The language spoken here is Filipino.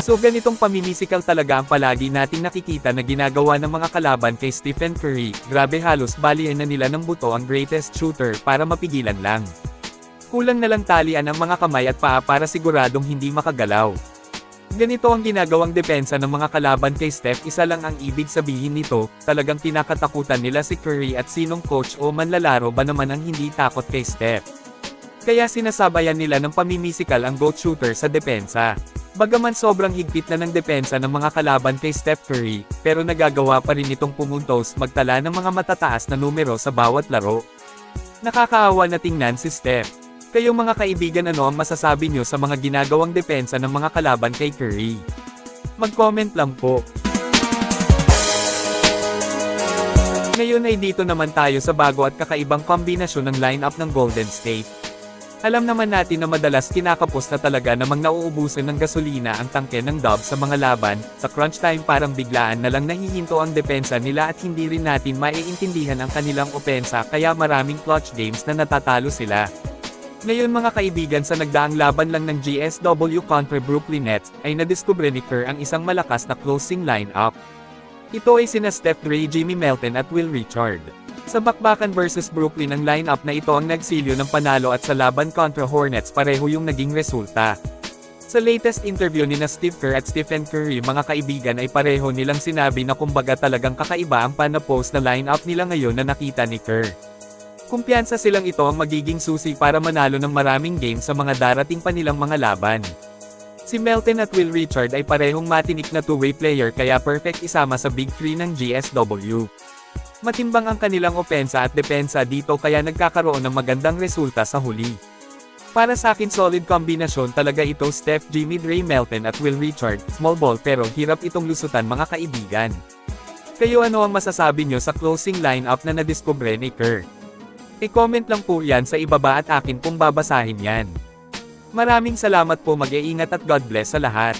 So ganitong pamimisikal talaga ang palagi nating nakikita na ginagawa ng mga kalaban kay Stephen Curry, grabe halos balian na nila ng buto ang greatest shooter para mapigilan lang. Kulang na lang talian ang mga kamay at paa para siguradong hindi makagalaw. Ganito ang ginagawang depensa ng mga kalaban kay Steph, isa lang ang ibig sabihin nito, talagang kinakatakutan nila si Curry at sinong coach o manlalaro ba naman ang hindi takot kay Steph. Kaya sinasabayan nila ng pamimisikal ang GOAT shooter sa depensa. Bagaman sobrang higpit na ng depensa ng mga kalaban kay Steph Curry, pero nagagawa pa rin itong pumuntos magtala ng mga matataas na numero sa bawat laro. Nakakaawa na tingnan si Steph. Kayong mga kaibigan, ano ang masasabi nyo sa mga ginagawang depensa ng mga kalaban kay Curry? Mag-comment lang po. Ngayon ay dito naman tayo sa bago at kakaibang kombinasyon ng lineup ng Golden State. Alam naman natin na madalas kinakapos na talaga namang nauubusan ng gasolina ang tangke ng Dubs sa mga laban, sa crunch time parang biglaan na lang nahihinto ang depensa nila at hindi rin natin maiintindihan ang kanilang opensa kaya maraming clutch games na natatalo sila. Ngayon mga kaibigan, sa nagdaang laban lang ng GSW kontra Brooklyn Nets, ay nadiskubre ni Kerr ang isang malakas na closing lineup. Ito ay sina Steph Curry, Jimmy Melton at Will Richard. Sa bakbakan versus Brooklyn ang lineup na ito ang nagsilyo ng panalo at sa laban kontra Hornets pareho yung naging resulta. Sa latest interview ni na Steve Kerr at Stephen Curry mga kaibigan ay pareho nilang sinabi na kumbaga talagang kakaiba ang pana-post na lineup nila ngayon na nakita ni Kerr. Kumpiyansa silang ito ang magiging susi para manalo ng maraming games sa mga darating pa nilang mga laban. Si Melton at Will Richard ay parehong matinik na two-way player kaya perfect isama sa Big 3 ng GSW. Matimbang ang kanilang opensa at depensa dito kaya nagkakaroon ng magandang resulta sa huli. Para sa akin solid kombinasyon talaga ito Steph, Jimmy, Dre, Melton at Will Richard, small ball pero hirap itong lusutan mga kaibigan. Kayo, ano ang masasabi nyo sa closing lineup na nadiskubre ni Kerr? I-comment lang po yan sa ibaba at akin pong babasahin yan. Maraming salamat po, mag-iingat at God bless sa lahat.